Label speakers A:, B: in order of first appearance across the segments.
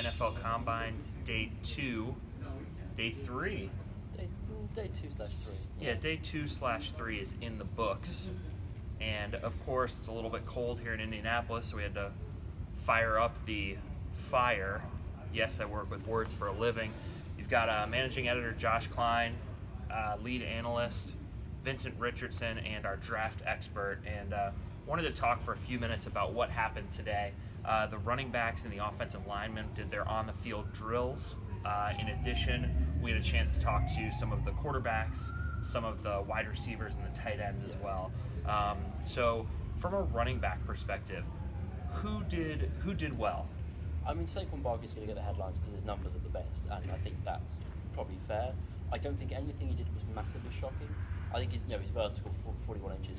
A: NFL Combines Day 2, Day 3.
B: Day 2/3.
A: Yeah, Day 2/3 is in the books. And, of course, it's a little bit cold here in Indianapolis, so we had to fire up the fire. Yes, I work with words for a living. You've got managing editor Josh Klein, lead analyst Vincent Richardson, and our draft expert. And wanted to talk for a few minutes about what happened today. The running backs and the offensive linemen did their on-the-field drills. In addition, we had a chance to talk to some of the quarterbacks, some of the wide receivers, and the tight ends as well. So, from a running back perspective, who did well?
B: I mean, Saquon Barkley's going to get the headlines because his numbers are the best, and I think that's probably fair. I don't think anything he did was massively shocking. I think his vertical 41 inches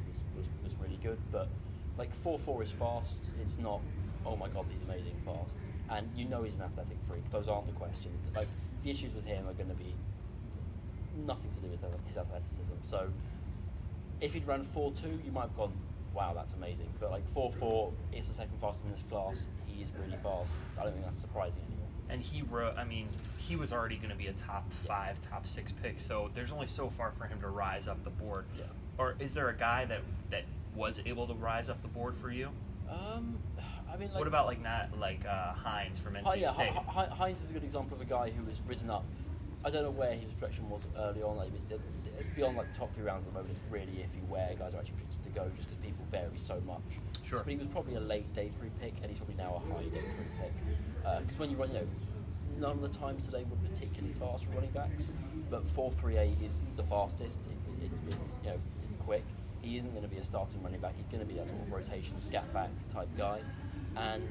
B: was really good, but like 4.4 is fast. It's not, oh my god, he's amazing fast. And you know he's an athletic freak. Those aren't the questions. Like, the issues with him are going to be nothing to do with his athleticism. So if he'd run 4.2, you might have gone, wow, that's amazing. But like 4.4 is the second fastest in this class. He is really fast. I don't think that's surprising anymore.
A: And he was already going to be a top 5, top 6 pick. So there's only so far for him to rise up the board.
B: Yeah.
A: Or is there a guy that was able to rise up the board for you?
B: I mean, like,
A: what about Hines from NC State?
B: Hines is a good example of a guy who has risen up. I don't know where his projection was early on. Like, it's beyond like the top 3 rounds at the moment. It's really iffy where guys are actually predicted to go, just because people vary so much.
A: Sure.
B: But he was probably a late day 3 pick, and he's probably now a high day 3 pick. Because when you run, none of the times today were particularly fast for running backs, but 4.38 is the fastest. It's quick. He isn't going to be a starting running back. He's going to be that sort of rotation scat back type guy, and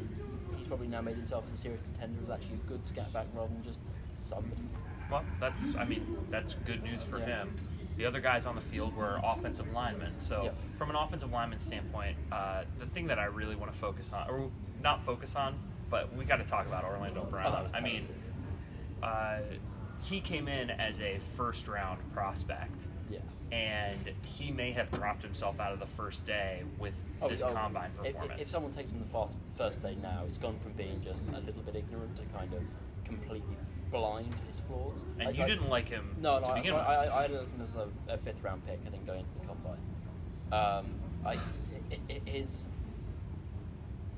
B: he's probably now made himself as a serious contender as actually a good scat back rather than just somebody.
A: Well, that's good news for him. The other guys on the field were offensive linemen. So from an offensive lineman standpoint, the thing that I really want to focus on, or not focus on, but we got to talk about Orlando Brown. He came in as a first-round prospect.
B: Yeah.
A: And he may have dropped himself out of the first day with this combine performance.
B: If someone takes him the first day now, it's gone from being just a little bit ignorant to kind of completely blind to his flaws.
A: And you didn't like him
B: to
A: begin with.
B: I had him as a 5th round pick, I think, going into the combine.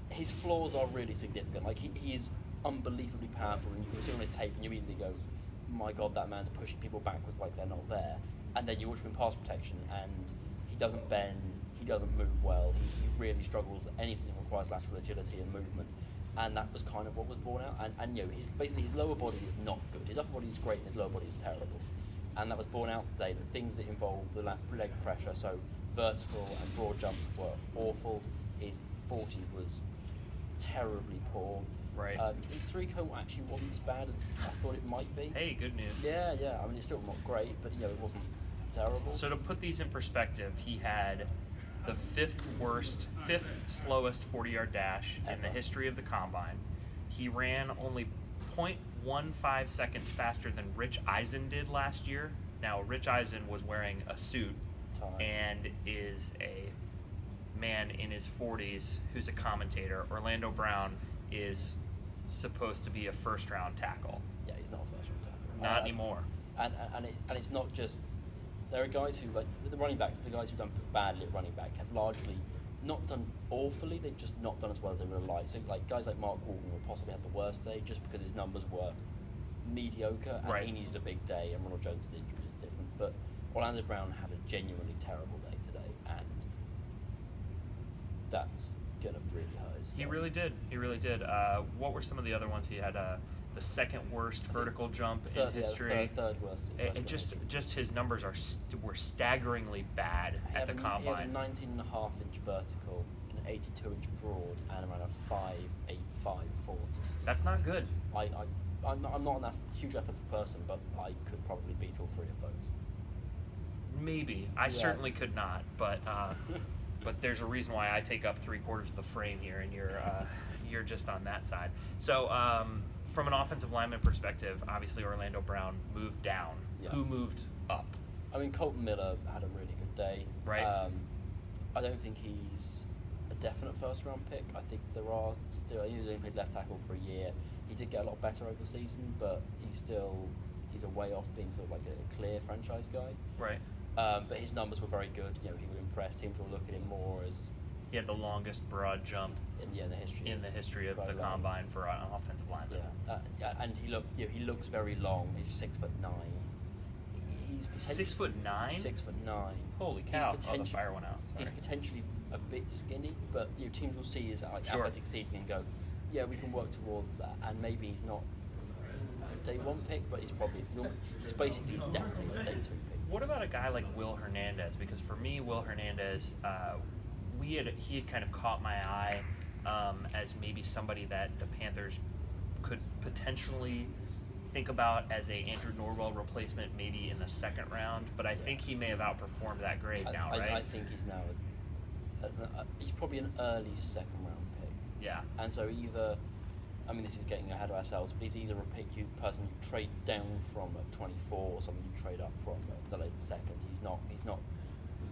B: His flaws are really significant. Like, he is unbelievably powerful, and you can see on his tape and you immediately go, my god, that man's pushing people backwards like they're not there. And then you watch him in pass protection, and he doesn't bend, he doesn't move well, he really struggles with anything that requires lateral agility and movement. And that was kind of what was borne out. And his lower body is not good. His upper body is great, and his lower body is terrible. And that was borne out today. The things that involve the leg pressure, so vertical and broad jumps, were awful. His 40 was terribly poor.
A: Right.
B: His 3-cone actually wasn't as bad as I thought it might be.
A: Hey, good news.
B: Yeah. I mean, it's still not great, but it wasn't terrible.
A: So to put these in perspective, he had the 5th slowest 40-yard dash in the history of the combine. He ran only 0.15 seconds faster than Rich Eisen did last year. Now, Rich Eisen was wearing a suit and is a man in his 40s who's a commentator. Orlando Brown is supposed to be a first-round tackle.
B: Yeah, he's not a first-round tackle.
A: Not anymore.
B: And it's not just... There are guys who, like, the running backs, the guys who've done badly at running back have largely not done awfully, they've just not done as well as they would have liked. So, like, guys like Mark Walton will possibly have the worst day just because his numbers were mediocre and he needed a big day, and Ronald Jones' injury is different. But Orlando Brown had a genuinely terrible day today, and that's going to really hurt his
A: He really did. What were some of the other ones? He had the second worst vertical jump in history.
B: Third worst.
A: It just his numbers were staggeringly bad at the combine.
B: He had a 19.5-inch vertical, an 82-inch broad, and around a 5.85 40.
A: That's not good.
B: I'm not a huge athletic person, but I could probably beat all 3 of those.
A: Maybe. I certainly could not, but but there's a reason why I take up 3/4 of the frame here, and you're just on that side. So from an offensive lineman perspective, obviously Orlando Brown moved down. Yeah. Who moved up?
B: I mean, Colton Miller had a really good day.
A: Right.
B: I don't think he's a definite first round pick. I think there are still. He only played left tackle for a year. He did get a lot better over the season, but he's a way off being sort of like a clear franchise guy.
A: Right.
B: But his numbers were very good. You know, he would impress. Teams will look at him more as
A: He had the longest broad jump
B: in the history
A: of the combine for an offensive lineman.
B: Yeah, and he looks very long. He's 6'9". He's
A: 6'9".
B: 6'9".
A: Holy cow!
B: He's
A: The fire went out. Sorry.
B: He's potentially a bit skinny, but teams will see his
A: Sure.
B: athletic ceiling and go, yeah, we can work towards that. And maybe he's not a day one pick, but he's definitely a day two pick.
A: What about a guy like Will Hernandez? Because for me, Will Hernandez, he had kind of caught my eye as maybe somebody that the Panthers could potentially think about as a Andrew Norwell replacement, maybe in the second round. But I think he may have outperformed that grade now, right?
B: I think he's now he's probably an early second round pick.
A: Yeah.
B: And so this is getting ahead of ourselves, but he's either a person you trade down from at 24 or someone you trade up from at the late second. He's not.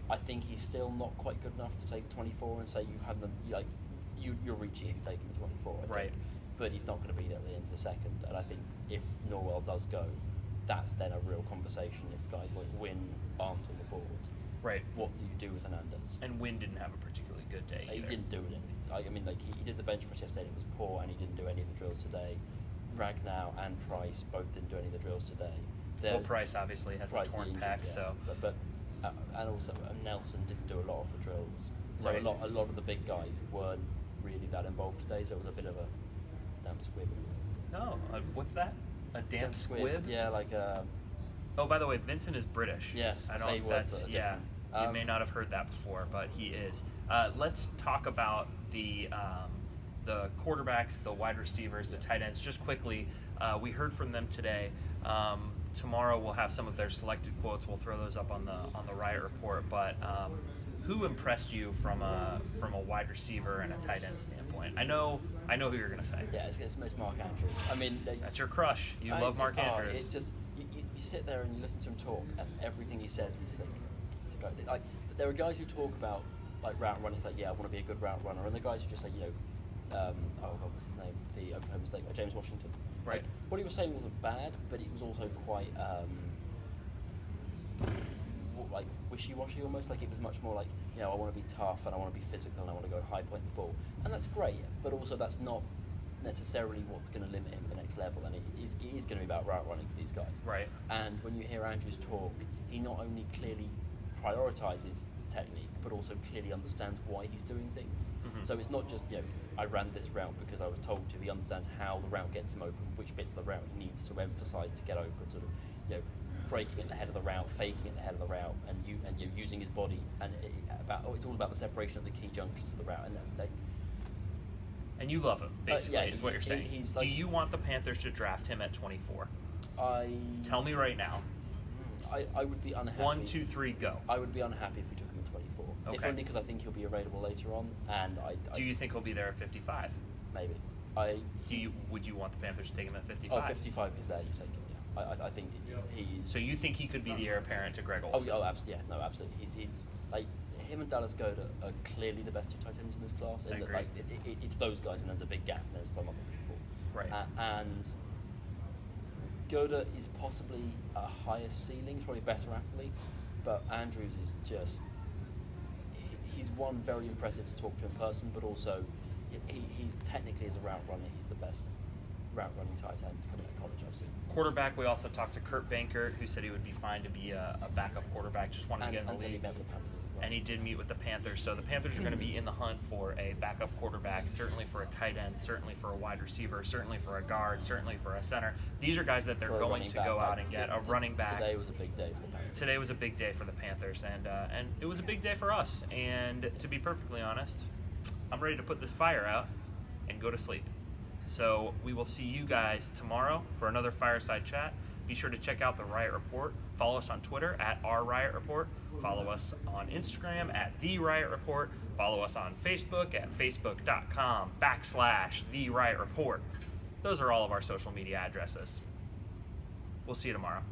B: I think he's still not quite good enough to take 24 and say you have them. You're reaching if you take him at 24. I think. But he's not going to be there at the end of the second. And I think if Norwell does go, that's then a real conversation. If guys like Wynn aren't on the board,
A: right?
B: What do you do with Hernandez?
A: And Wynn didn't have a particularly good day either.
B: He didn't do anything. He did the bench press yesterday. It was poor, and he didn't do any of the drills today. Ragnow and Price both didn't do any of the drills today.
A: Price obviously has the torn pec, so.
B: But and also Nelson didn't do a lot of the drills. So
A: Right.
B: a lot of the big guys weren't really that involved today. So it was a bit of a damp squib.
A: No, what's that? A damp squib?
B: Yeah, like a.
A: Oh, by the way, Vincent is British.
B: Yes,
A: I
B: so he
A: don't.
B: was,
A: That's yeah. You may not have heard that before, but he is. Let's talk about the quarterbacks, the wide receivers, the tight ends. Just quickly, we heard from them today. Tomorrow we'll have some of their selected quotes. We'll throw those up on the Riot Report. But who impressed you from a wide receiver and a tight end standpoint? I know who you're gonna say.
B: Yeah, it's Mark Andrews.
A: That's your crush. You love Mark Andrews.
B: It's just you sit there and you listen to him talk, and everything he says, you think this guy. Like there are guys who talk about like route running. It's like, yeah, I want to be a good route runner, and the guys who just say, what's his name? The Oklahoma State guy, James Washington.
A: Right.
B: Like, what he was saying wasn't bad, but it was also quite like wishy-washy almost. Like it was much more like, I want to be tough and I want to be physical and I want to go high point the ball, and that's great. But also that's not necessarily what's going to limit him at the next level, and it is going to be about route running for these guys.
A: Right.
B: And when you hear Andrews talk, he not only clearly prioritizes technique, but also clearly understands why he's doing things.
A: Mm-hmm.
B: So it's not just, I ran this route because I was told to. He understands how the route gets him open, which bits of the route he needs to emphasize to get open, sort of, breaking at the head of the route, faking at the head of the route, and using his body, and it's all about the separation of the key junctions of the route.
A: And you love him, basically, is what you're saying. Do you want the Panthers to draft him at 24? Tell me right now.
B: I would be unhappy.
A: 1, 2, 3, go.
B: I would be unhappy if we took him at 24.
A: Okay.
B: If only because I think he'll be available later on, and
A: Do you think he'll be there at 55?
B: Maybe.
A: Would you want the Panthers to take him at 55?
B: Oh, 55 is there. You take him. Yeah. I think he's.
A: So you think he could be the heir apparent to Greg Olsen?
B: Absolutely. Yeah, no, absolutely. He's like him and Dallas Goedert are clearly the best two tight ends in this class.
A: I agree.
B: Like it's those guys, and there's a big gap. And there's some other people.
A: Right.
B: And Goedert is possibly a higher ceiling, probably a better athlete, but Andrews is just. He's one, very impressive to talk to in person, but also he's technically as a route runner, he's the best route running tight end coming out of college I've seen. Quarterback,
A: we also talked to Kurt Bankert, who said he would be fine to be a backup quarterback. Just wanted to get in the league.
B: He met with the Panthers as well.
A: And he did meet with the Panthers. So the Panthers are going to be in the hunt for a backup quarterback, certainly for a tight end, certainly for a wide receiver, certainly for a guard, certainly for a center. These are guys that they're going to go out and get. A running back.
B: Today was a big day for the Panthers.
A: Today was a big day for the Panthers, and it was a big day for us. And to be perfectly honest, I'm ready to put this fire out and go to sleep. So we will see you guys tomorrow for another Fireside Chat. Be sure to check out the Riot Report. Follow us on Twitter at @RRiotReport. Follow us on Instagram at The Riot Report. Follow us on Facebook at facebook.com/The Riot Report. Those are all of our social media addresses. We'll see you tomorrow.